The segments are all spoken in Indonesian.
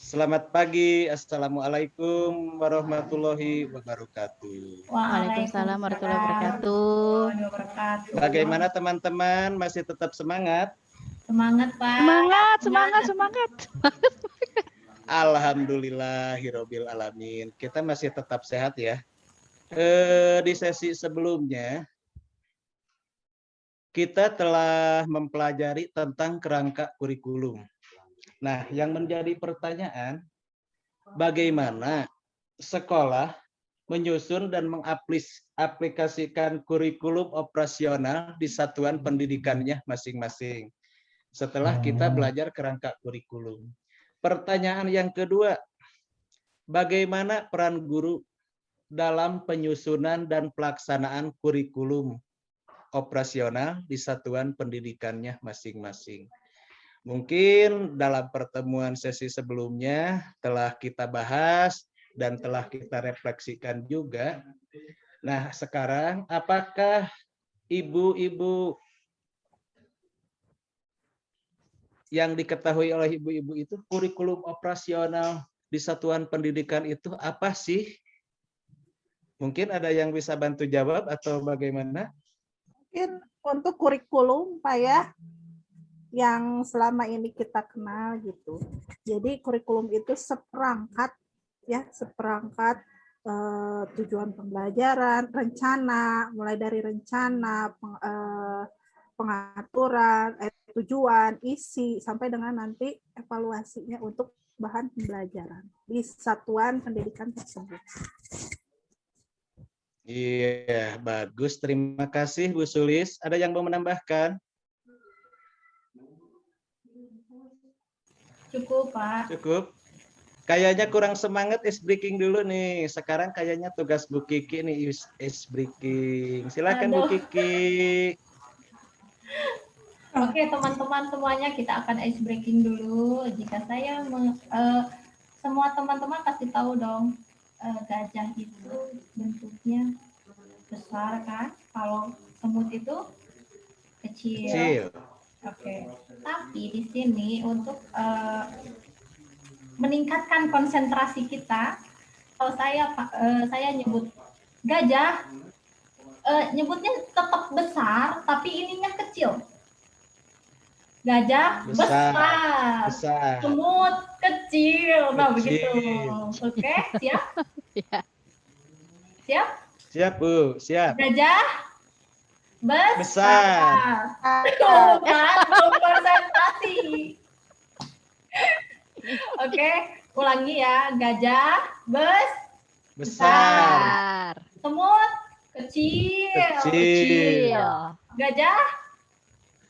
Selamat pagi. Assalamualaikum warahmatullahi wabarakatuh. Waalaikumsalam warahmatullahi wabarakatuh. Bagaimana teman-teman? Masih tetap semangat? Semangat, Pak. Semangat. Alhamdulillahirabbil alamin. Kita masih tetap sehat ya. Di sesi sebelumnya kita telah mempelajari tentang kerangka kurikulum. Nah, yang menjadi pertanyaan, bagaimana sekolah menyusun dan mengaplikasikan kurikulum operasional di satuan pendidikannya masing-masing setelah kita belajar kerangka kurikulum. Pertanyaan yang kedua, bagaimana peran guru dalam penyusunan dan pelaksanaan kurikulum operasional di satuan pendidikannya masing-masing. Mungkin dalam pertemuan sesi sebelumnya telah kita bahas dan telah kita refleksikan juga. Nah, sekarang apakah ibu-ibu yang diketahui oleh ibu-ibu itu kurikulum operasional di satuan pendidikan itu apa sih? Mungkin ada yang bisa bantu jawab atau bagaimana? Mungkin untuk kurikulum, Pak ya, yang selama ini kita kenal gitu. Jadi kurikulum itu seperangkat tujuan pembelajaran, rencana, mulai dari rencana, pengaturan, tujuan, isi, sampai dengan nanti evaluasinya untuk bahan pembelajaran di satuan pendidikan tersebut. Iya, bagus. Terima kasih Bu Sulis. Ada yang mau menambahkan? Cukup, Pak. Cukup. Kayaknya kurang semangat ice breaking dulu nih. Sekarang kayaknya tugas Bu Kiki nih ice breaking. Silakan Bu Kiki. Oke, teman-teman semuanya kita akan ice breaking dulu. Jika saya semua teman-teman pasti tahu dong, gajah itu bentuknya besar kan? Kalau semut itu kecil. Oke. Tapi di sini untuk meningkatkan konsentrasi kita, kalau saya nyebut gajah, nyebutnya tetap besar, tapi ininya kecil. Gajah besar. Semut kecil. Nah, begitu. Oke, siap? Siap? Siap, Bu. Siap. Gajah besar. Tuh kan, belum konsentrasi. Oke, ulangi ya. Gajah besar. Semut kecil. Gajah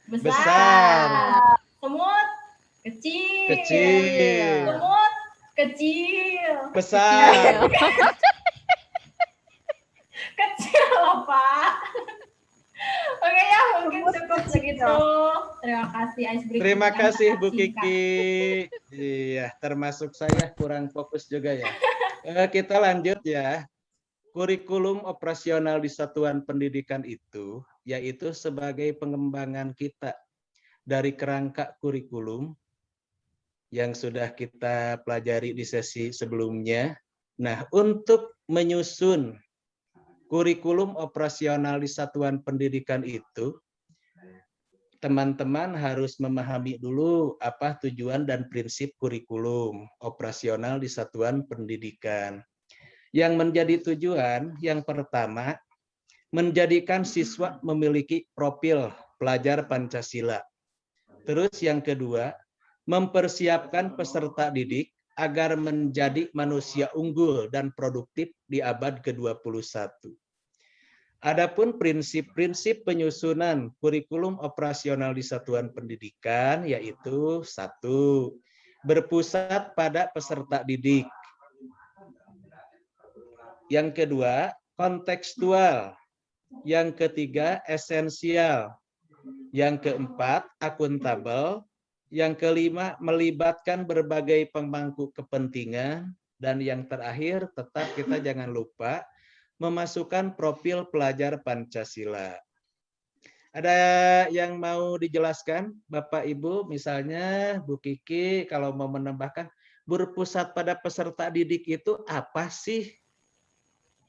besar. Semut kecil. Semut kecil. Besar. Kecil apa? Oke ya, mungkin cukup segitu. Terima kasih ice breaking. Terima kasih Bu Kiki. Iya, termasuk saya kurang fokus juga ya. Kita lanjut ya. Kurikulum operasional di satuan pendidikan itu yaitu sebagai pengembangan kita dari kerangka kurikulum yang sudah kita pelajari di sesi sebelumnya. Nah, untuk menyusun kurikulum operasional di satuan pendidikan itu, teman-teman harus memahami dulu apa tujuan dan prinsip kurikulum operasional di satuan pendidikan. Yang menjadi tujuan yang pertama, menjadikan siswa memiliki profil pelajar Pancasila. Terus yang kedua, mempersiapkan peserta didik agar menjadi manusia unggul dan produktif di abad ke-21. Adapun prinsip-prinsip penyusunan kurikulum operasional di satuan pendidikan yaitu 1. Berpusat pada peserta didik. Yang kedua, kontekstual. Yang ketiga, esensial. Yang keempat, akuntabel. Yang kelima, melibatkan berbagai pemangku kepentingan. Dan yang terakhir, tetap kita jangan lupa memasukkan profil pelajar Pancasila. Ada yang mau dijelaskan, Bapak Ibu, misalnya Bu Kiki, kalau mau menambahkan, berpusat pada peserta didik itu apa sih?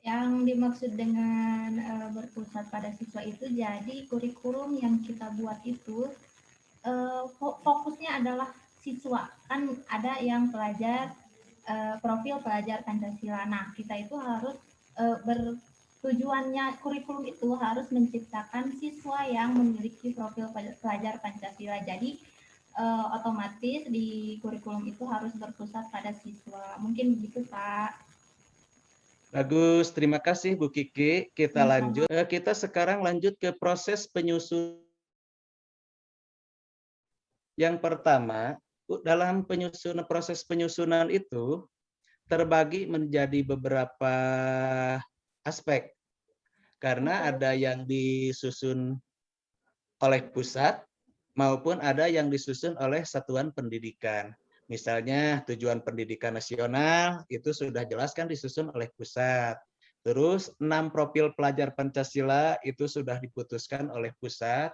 Yang dimaksud dengan berpusat pada siswa itu, jadi kurikulum yang kita buat itu fokusnya adalah siswa. Kan ada yang pelajar profil pelajar Pancasila. Nah, kita itu harus tujuannya kurikulum itu harus menciptakan siswa yang memiliki profil pelajar Pancasila. Jadi otomatis di kurikulum itu harus berpusat pada siswa. Mungkin begitu, Pak. Bagus, terima kasih Bu Kiki. Kita Sama-sama. lanjut. Kita sekarang lanjut ke proses penyusunan. Yang pertama, dalam proses penyusunan itu terbagi menjadi beberapa aspek. Karena ada yang disusun oleh pusat maupun ada yang disusun oleh satuan pendidikan. Misalnya tujuan pendidikan nasional itu sudah jelas kan disusun oleh pusat. Terus 6 profil pelajar Pancasila itu sudah diputuskan oleh pusat.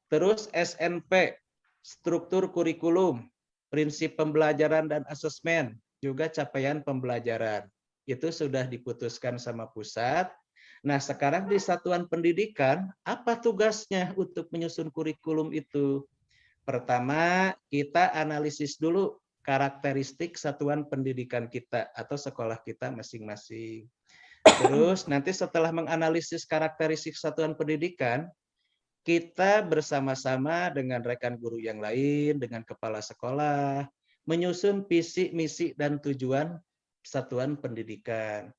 Terus SNP, struktur kurikulum, prinsip pembelajaran dan asesmen, juga capaian pembelajaran. Itu sudah diputuskan sama pusat. Nah, sekarang di satuan pendidikan, apa tugasnya untuk menyusun kurikulum itu? Pertama, kita analisis dulu karakteristik satuan pendidikan kita atau sekolah kita masing-masing. Terus nanti setelah menganalisis karakteristik satuan pendidikan, kita bersama-sama dengan rekan guru yang lain, dengan kepala sekolah, menyusun visi, misi, dan tujuan satuan pendidikan.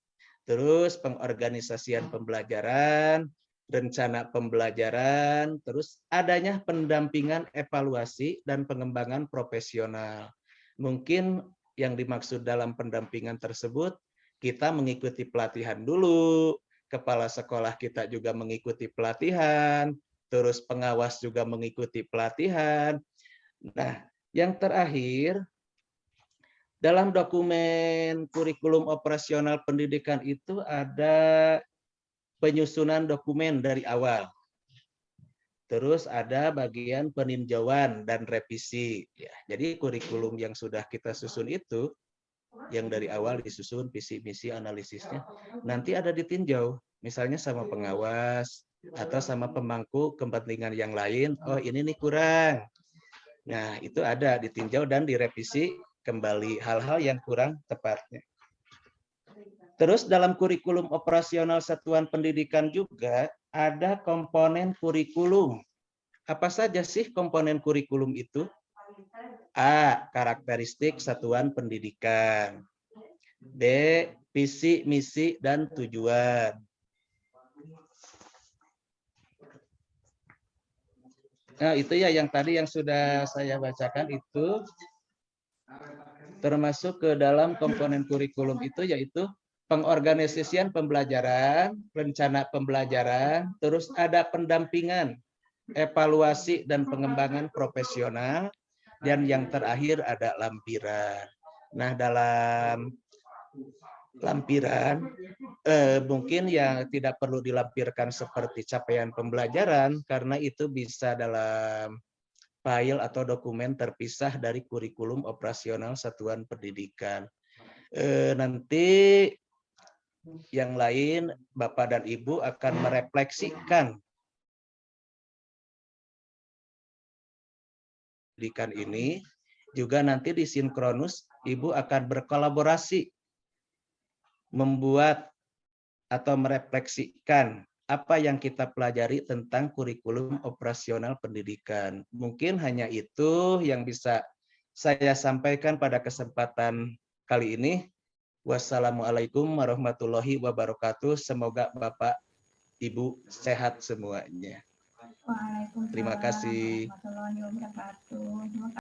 Terus pengorganisasian pembelajaran, rencana pembelajaran, terus adanya pendampingan, evaluasi, dan pengembangan profesional. Mungkin yang dimaksud dalam pendampingan tersebut, kita mengikuti pelatihan dulu, kepala sekolah kita juga mengikuti pelatihan, terus pengawas juga mengikuti pelatihan. Nah, yang terakhir, dalam dokumen kurikulum operasional pendidikan itu ada penyusunan dokumen dari awal. Terus ada bagian peninjauan dan revisi. Ya, jadi kurikulum yang sudah kita susun itu, yang dari awal disusun, visi, misi, analisisnya, nanti ada ditinjau. Misalnya sama pengawas, atau sama pemangku kepentingan yang lain, oh ini nih kurang. Nah, itu ada ditinjau dan direvisi kembali hal-hal yang kurang tepatnya. Terus dalam kurikulum operasional satuan pendidikan juga ada komponen kurikulum. Apa saja sih komponen kurikulum itu? A. Karakteristik satuan pendidikan. B. Visi, misi, dan tujuan. Nah, itu ya yang tadi yang sudah saya bacakan itu termasuk ke dalam komponen kurikulum itu, yaitu pengorganisasian pembelajaran, rencana pembelajaran, terus ada pendampingan, evaluasi dan pengembangan profesional, dan yang terakhir ada lampiran. Nah, dalam lampiran mungkin yang tidak perlu dilampirkan seperti capaian pembelajaran karena itu bisa dalam file atau dokumen terpisah dari kurikulum operasional satuan pendidikan. Nanti yang lain Bapak dan Ibu akan merefleksikan pendidikan ini, juga nanti di sinkronus Ibu akan berkolaborasi membuat atau merefleksikan apa yang kita pelajari tentang kurikulum operasional pendidikan. Mungkin hanya itu yang bisa saya sampaikan pada kesempatan kali ini. Wassalamualaikum warahmatullahi wabarakatuh. Semoga Bapak, Ibu sehat semuanya. Waalaikumsalam Terima kasih. warahmatullahi wabarakatuh.